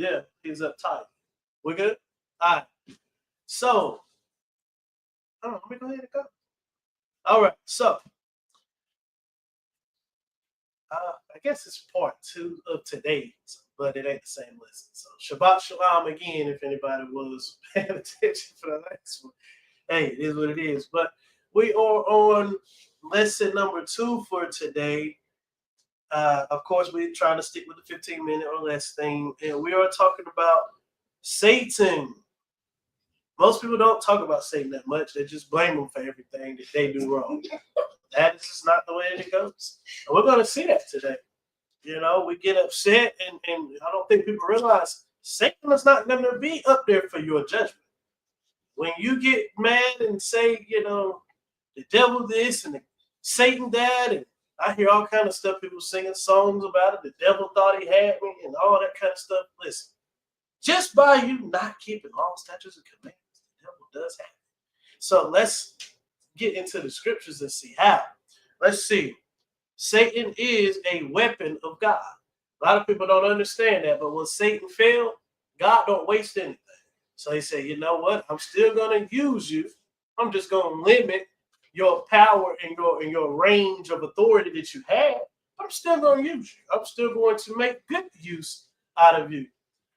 Yeah, he's uptight. We good? All right. So, let me go ahead and go. All right. So, I guess it's part 2 of today's, but it ain't the same lesson. So, Shabbat Shalom again, if anybody was paying attention for the last one. Hey, it is what it is. But we are on lesson number 2 for today. Of course, we're trying to stick with the 15-minute or less thing, and we are talking about Satan. Most people don't talk about Satan that much. They just blame him for everything that they do wrong. That is just not the way it goes. And we're going to see that today. You know, we get upset, and I don't think people realize Satan is not going to be up there for your judgment. When you get mad and say, you know, the devil this and Satan that, and I hear all kind of stuff, people singing songs about it. The devil thought he had me and all that kind of stuff. Listen, just by you not keeping all statutes and commandments, the devil does have it. So let's get into the scriptures and see how. Let's see. Satan is a weapon of God. A lot of people don't understand that, but when Satan failed, God don't waste anything. So he said, you know what? I'm still going to use you. I'm just going to limit your power and your range of authority that you have. But I'm still going to use you. I'm still going to make good use out of you.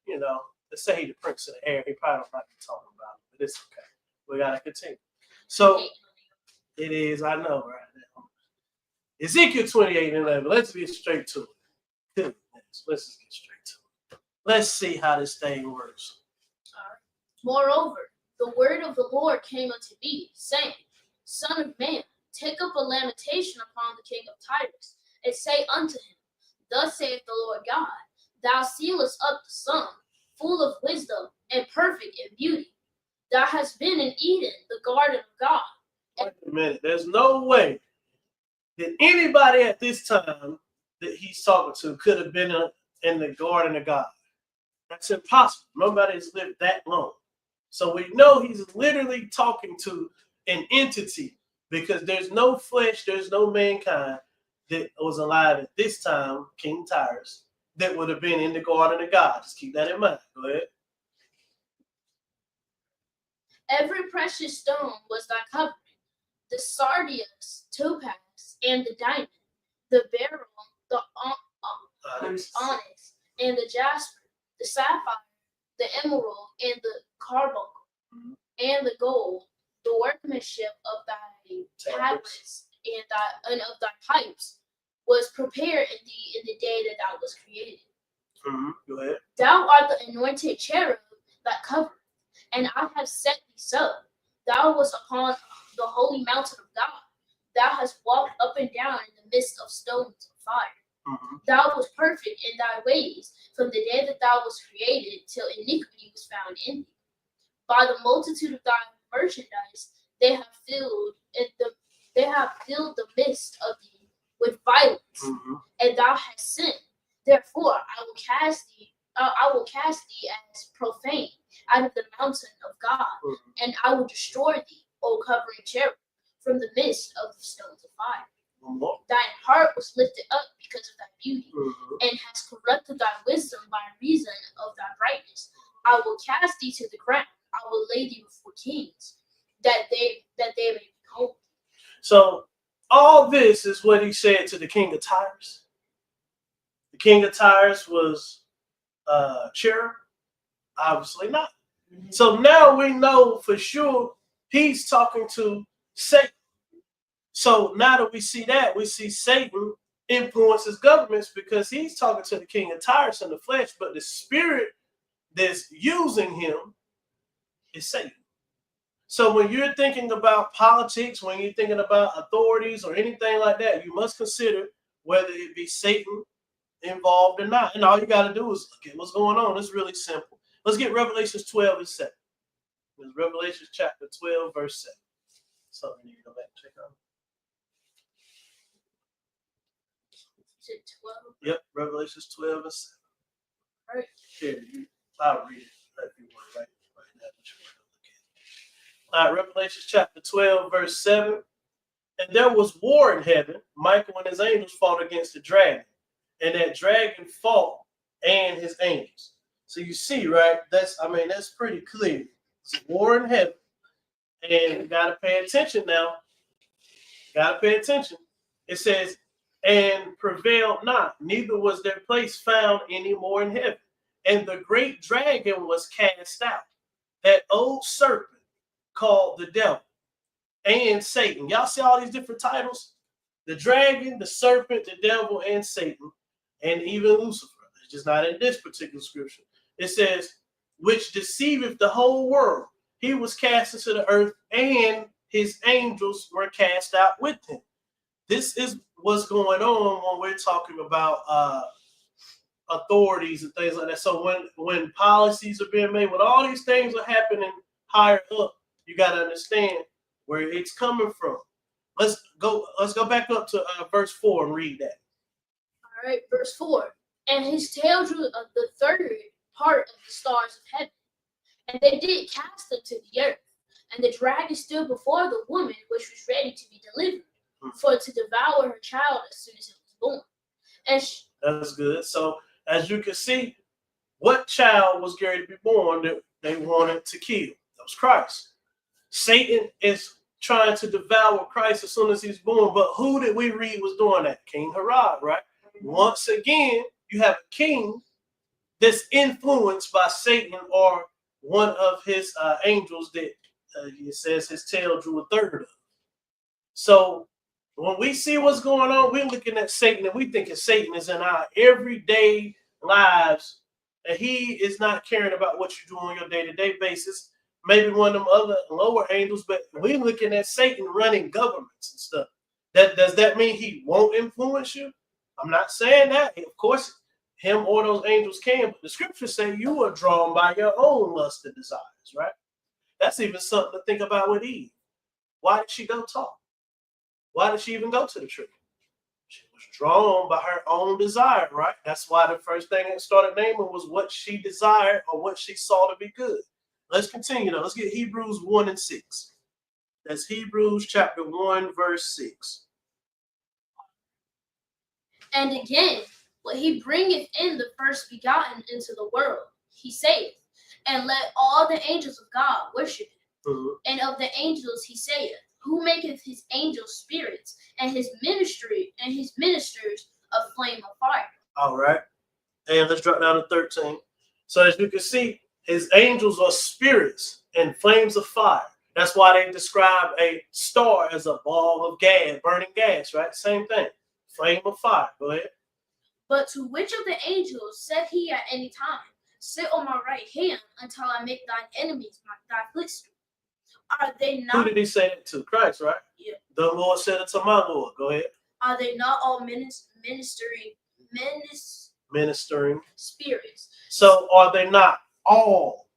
You know, let's say he's the prince of the air. He probably don't like to talk about it, but it's okay. We got to continue. So it is, I know, right now. Ezekiel 28:11. Let's get straight to it. Let's just get straight to it. Let's see how this thing works. Moreover, the word of the Lord came unto me, saying, Son of man, take up a lamentation upon the king of Tyrus, and say unto him, Thus saith the Lord God, Thou sealest up the sun, full of wisdom and perfect in beauty. Thou hast been in Eden, the garden of God. Wait a minute. There's no way that anybody at this time that he's talking to could have been in the garden of God. That's impossible. Nobody's lived that long. So we know he's literally talking to an entity because there's no flesh, there's no mankind that was alive at this time, King Tyrus, that would have been in the garden of God. Just keep that in mind. Go ahead. Every precious stone was thy covering, the sardius, topaz, and the diamond, the beryl, the onyx, and the jasper, the sapphire, the emerald, and the carbuncle, and the gold, the workmanship of thy tablets and of thy pipes was prepared in thee in the day that thou was created. Go ahead. Thou art the anointed cherub that covereth, and I have set thee so. Thou wast upon the holy mountain of God. Thou hast walked up and down in the midst of stones of fire. Thou wast perfect in thy ways from the day that thou wast created till iniquity was found in thee. By the multitude of thy merchandise, they have filled the midst of thee with violence, and thou hast sinned. Therefore, I will cast thee as profane out of the mountain of God, and I will destroy thee, O covering cherub, from the midst of the stones of fire. Thine heart was lifted up because of thy beauty, and has corrupted thy wisdom by reason of thy brightness. I will cast thee to the ground. I will lay thee before kings, that they may behold. So all this is what he said to the king of Tyrus. The king of Tyrus was cherub? Obviously not. So now we know for sure he's talking to Satan. So now that we see that, we see Satan influences governments because he's talking to the king of Tyrus in the flesh, but the spirit that's using him is Satan. So when you're thinking about politics, when you're thinking about authorities or anything like that, you must consider whether it be Satan involved or not. And all you got to do is look at what's going on. It's really simple. Let's get Revelations 12 and 7. It's Revelation chapter 12, verse 7. Something you need to go back and check on. Is it 12? Yep, Revelations 12 and 7. All right. Here, I'll read it if you want to write that. All right, Revelation chapter 12, verse 7. And there was war in heaven. Michael and his angels fought against the dragon. And that dragon fought and his angels. So you see, right? That's pretty clear. It's a war in heaven, and you gotta pay attention now. Gotta pay attention. It says, and prevailed not, neither was their place found any more in heaven. And the great dragon was cast out, that old serpent called the devil and Satan. Y'all see all these different titles? The dragon, the serpent, the devil, and Satan, and even Lucifer. It's just not in this particular scripture. It says, which deceiveth the whole world. He was cast into the earth, and his angels were cast out with him. This is what's going on when we're talking about authorities and things like that. So when policies are being made, when all these things are happening higher up, you got to understand where it's coming from. Let's go back up to verse 4 and read that. All right, verse 4. And his tail drew the third part of the stars of heaven, and they did cast them to the earth. And the dragon stood before the woman, which was ready to be delivered, for to devour her child as soon as it was born. And that's good. So as you can see, what child was going to be born that they wanted to kill? That was Christ. Satan is trying to devour Christ as soon as he's born. But who did we read was doing that? King Herod, right? Once again, you have a king that's influenced by Satan or one of his angels that it says his tail drew a third of. So when we see what's going on, we're looking at Satan and we thinking Satan is in our everyday lives, and he is not caring about what you do on your day-to-day basis. Maybe one of them other lower angels, but we're looking at Satan running governments and stuff. Does that mean he won't influence you? I'm not saying that. Of course, him or those angels can, but the scriptures say you are drawn by your own lust and desires, right? That's even something to think about with Eve. Why did she go talk? Why did she even go to the tree? She was drawn by her own desire, right? That's why the first thing it started naming was what she desired or what she saw to be good. Let's continue though. Let's get Hebrews 1 and 6. That's Hebrews chapter 1, verse 6. And again, what he bringeth in the first begotten into the world, he saith, and let all the angels of God worship him. Mm-hmm. And of the angels he saith, who maketh his angels spirits, and his ministry and his ministers a flame of fire. All right. And let's drop down to 13. So as you can see, his angels are spirits and flames of fire. That's why they describe a star as a ball of gas, burning gas, right? Same thing. Flame of fire. Go ahead. But to which of the angels said he at any time, sit on my right hand until I make thine enemies thy footstool? Are they not? Who did he say it to? Christ, right? Yeah. The Lord said it to my Lord. Go ahead. Are they not all ministering spirits? So are they not all?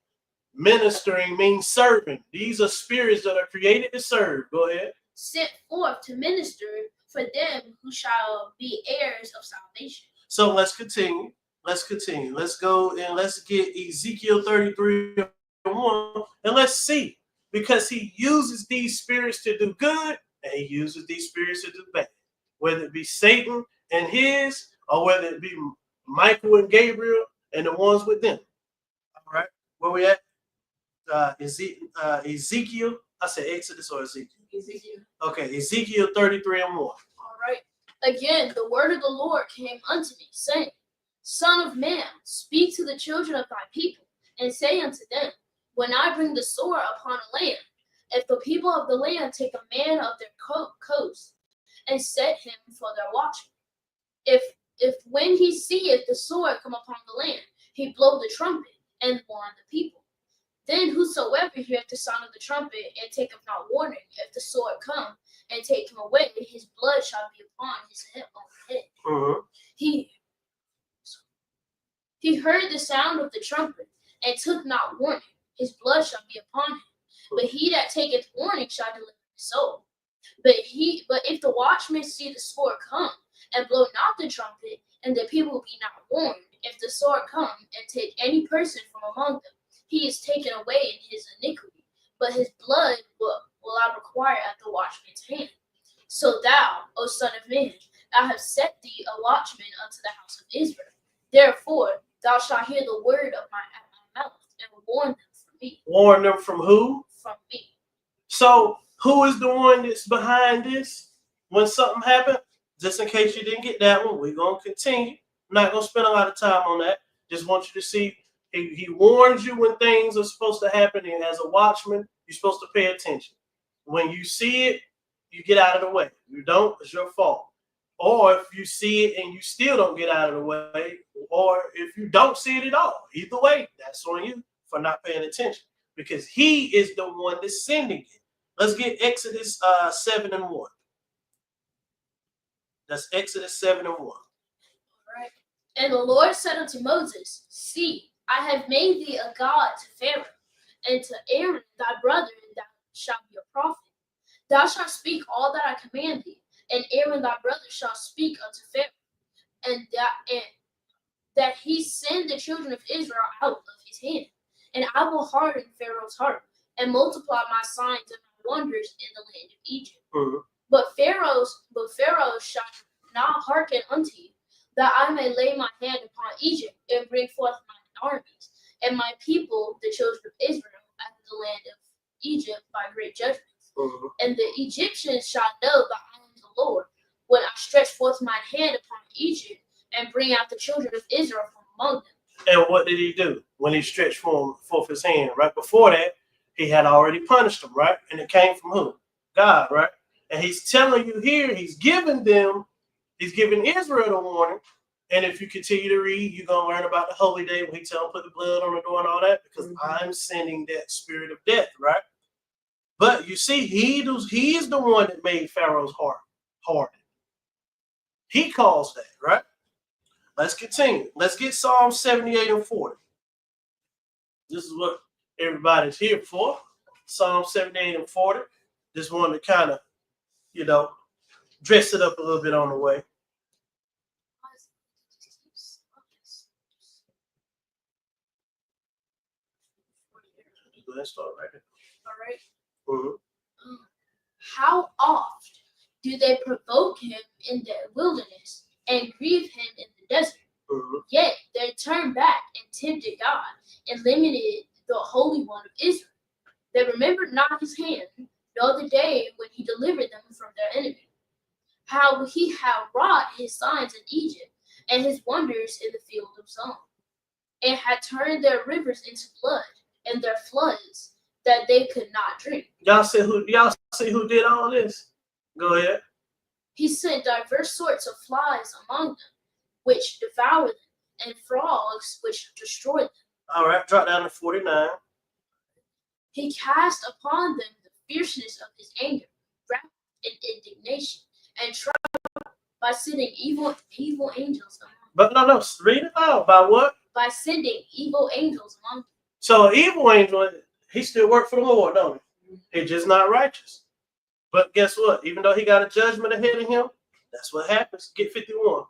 Ministering means serving. These are spirits that are created to serve. Go ahead. Sent forth to minister for them who shall be heirs of salvation. So let's continue. Let's go and let's get Ezekiel 33 and 1 and let's see. Because he uses these spirits to do good and he uses these spirits to do bad. Whether it be Satan and his, or whether it be Michael and Gabriel and the ones with them. All right. Where we at? Ezekiel. I said Exodus or Ezekiel? Ezekiel. Okay, Ezekiel 33 and 1. All right. Again, the word of the Lord came unto me, saying, Son of man, speak to the children of thy people, and say unto them, when I bring the sword upon a land, if the people of the land take a man of their coast, and set him for their watchman, if when he seeth the sword come upon the land, he blow the trumpet and warn the people, then whosoever heareth the sound of the trumpet and taketh not warning, if the sword come and take him away, his blood shall be upon his head. Mm-hmm. He heard the sound of the trumpet and took not warning, his blood shall be upon him. But he that taketh warning shall deliver his soul. But if the watchman see the sword come and blow not the trumpet, and the people be not warned, if the sword come and take any person from among them, he is taken away in his iniquity. But his blood will I require at the watchman's hand. So thou, O son of man, thou hast set thee a watchman unto the house of Israel. Therefore, thou shalt hear the word of my mouth, and warn them from me. Warn them from who? From me. So who is the one that's behind this when something happened? Just in case you didn't get that one, we're going to continue. I'm not going to spend a lot of time on that. Just want you to see he warns you when things are supposed to happen, and as a watchman, you're supposed to pay attention. When you see it, you get out of the way. You don't, it's your fault. Or if you see it and you still don't get out of the way, or if you don't see it at all, either way, that's on you for not paying attention, because he is the one that's sending it. Let's get Exodus 7 and 1. That's Exodus 7 and 1. All right. And the Lord said unto Moses, See, I have made thee a god to Pharaoh, and to Aaron thy brother, and thou shalt be a prophet. Thou shalt speak all that I command thee, and Aaron thy brother shall speak unto Pharaoh, and that he send the children of Israel out of his hand. And I will harden Pharaoh's heart, and multiply my signs and my wonders in the land of Egypt. Mm-hmm. But Pharaoh shall not hearken unto you, that I may lay my hand upon Egypt, and bring forth mine armies, and my people, the children of Israel, out of the land of Egypt by great judgments. Mm-hmm. And the Egyptians shall know that I am the Lord, when I stretch forth mine hand upon Egypt, and bring out the children of Israel from among them. And what did he do when he stretched forth his hand? Right before that, he had already punished them, right? And it came from who? God, right? And he's telling you here, he's giving Israel the warning. And if you continue to read, you're going to learn about the holy day when he tell them put the blood on the door and all that, because I'm sending that spirit of death, right? But you see, he is the one that made Pharaoh's heart harden. He caused that, right? Let's continue. Let's get Psalm 78 and 40. This is what everybody's here for. Psalm 78 and 40. Just wanted to kind of, dress it up a little bit on the way. Go ahead and start right here. All right. Mm-hmm. How oft do they provoke him in the wilderness, and grieve him in the desert? Mm-hmm. Yet they turned back and tempted God, and limited the Holy One of Israel. They remembered not his hand, nor the day when he delivered them from their enemy. How he had wrought his signs in Egypt, and his wonders in the field of Zon, and had turned their rivers into blood, and their floods that they could not drink. Y'all see who did all this? Go ahead. He sent diverse sorts of flies among them, which devour them, and frogs which destroy them. All right, drop down to 49. He cast upon them the fierceness of his anger, wrath and indignation, and tried by sending evil angels among them. But no, read it out. By what? By sending evil angels among them. So an evil angel, he still work for the Lord, don't he? He's just not righteous. But guess what? Even though he got a judgment ahead of him, that's what happens. Get 51.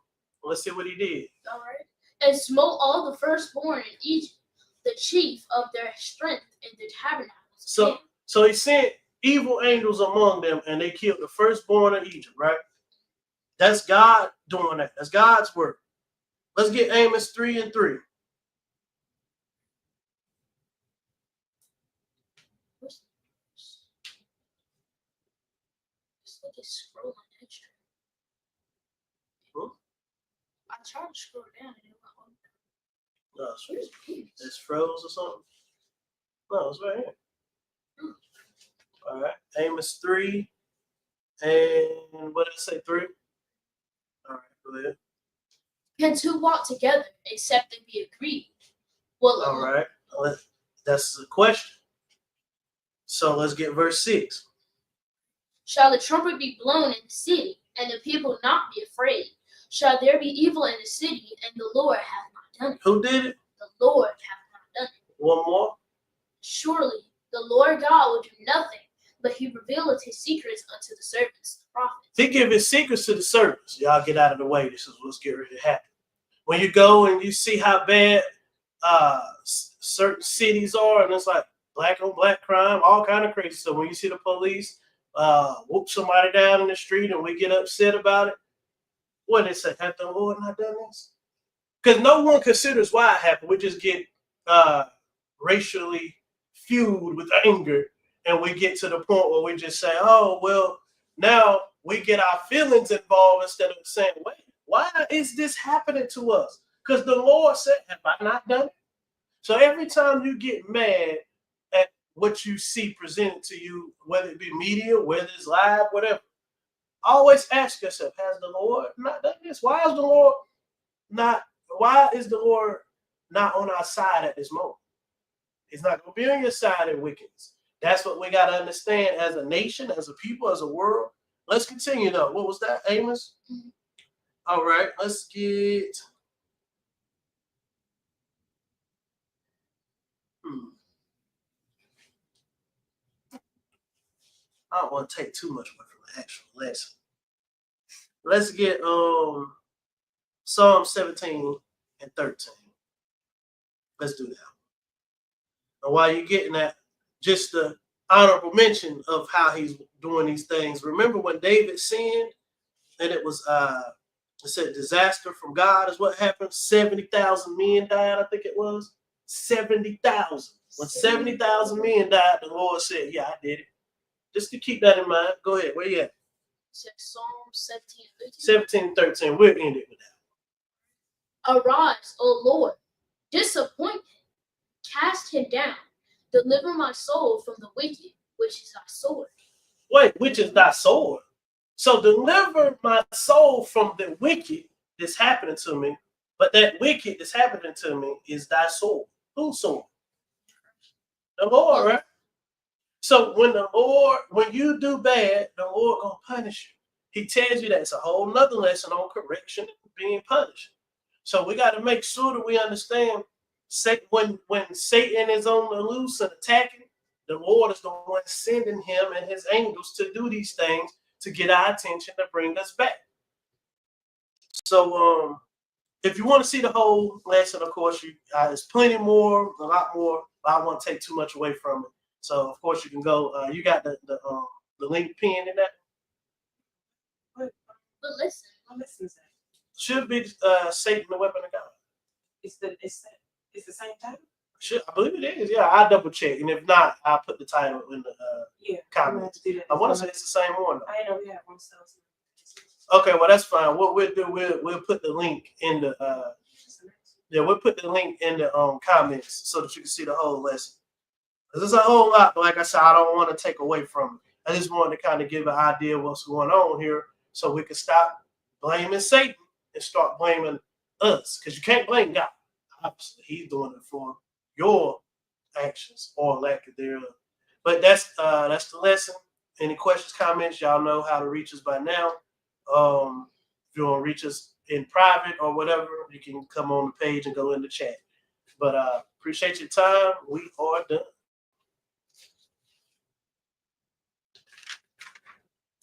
Let's see what he did. All right. And smote all the firstborn in Egypt, the chief of their strength in the tabernacles. So he sent evil angels among them, and they killed the firstborn of Egypt, right? That's God doing that. That's God's work. Let's get Amos 3 and 3. Scroll extra. I tried to scroll down and it went on. No, it's froze or something. No, it's right here. All right, Amos 3 and what did I say? 3. All right, go ahead. Can two walk together except they be agreed? Well, all right, that's the question. So let's get verse 6. Shall the trumpet be blown in the city, and the people not be afraid? Shall there be evil in the city, and the Lord hath not done it? Who did it? The Lord hath not done it. One more. Surely the Lord God will do nothing, but he revealeth his secrets unto the servants, the prophets. He give his secrets to the servants. Y'all get out of the way. This is what's getting ready to happen. When you go and you see how bad certain cities are, and it's like black on black crime, all kind of crazy stuff. When you see the police whoop somebody down in the street and we get upset about it, what they say, have the Lord not done this? Because no one considers why it happened. We just get racially feud with anger, and we get to the point where we just say, oh, well, now we get our feelings involved instead of saying, wait, why is this happening to us? Because the Lord said, have I not done it? So every time you get mad at what you see presented to you, whether it be media, whether it's live, whatever, always ask yourself, has the Lord not done this? Why is the Lord not on our side at this moment? He's not going to be on your side in wickedness. That's what we got to understand as a nation, as a people, as a world. Let's continue though. What was that, Amos? Mm-hmm. All right, let's get. I don't want to take too much away from the actual lesson. Let's get Psalm 17 and 13. Let's do that. And while you're getting that, just the honorable mention of how he's doing these things. Remember when David sinned and it was it said disaster from God is what happened. 70,000 men died, I think it was. 70,000. When 70,000 men died, the Lord said, yeah, I did it. Just to keep that in mind. Go ahead. Where you at? Psalm 17 and 13. 17 and 13. We'll end it with that. Arise, O Lord. Disappoint him. Cast him down. Deliver my soul from the wicked, which is thy sword. Wait, which is thy sword? So deliver my soul from the wicked that's happening to me. But that wicked that's happening to me is thy sword. Whose sword? The Lord, right? So when you do bad, the Lord gonna punish you. He tells you that. It's a whole nother lesson on correction and being punished. So we got to make sure that we understand when Satan is on the loose and attacking, the Lord is the one sending him and his angels to do these things to get our attention to bring us back. So if you want to see the whole lesson, of course, there's plenty more, a lot more, but I won't take too much away from it. So of course you can go. You got the link pinned in that. But listen, should be Satan, the weapon of God. It's the same title. I believe it is. Yeah, I'll double check, and if not, I'll put the title in the comments. I want to say it's the same one. Though. I know we have one. Okay, well that's fine. What we'll do, we'll put the link in the we'll put the link in the comments so that you can see the whole lesson. There's a whole lot, but like I said, I don't want to take away from it. I just wanted to kind of give an idea of what's going on here, so we can stop blaming Satan and start blaming us, because you can't blame God. Obviously, he's doing it for your actions or lack of thereof. But that's the lesson. Any questions, comments? Y'all know how to reach us by now. If you want to reach us in private or whatever, you can come on the page and go in the chat. But appreciate your time. We are done.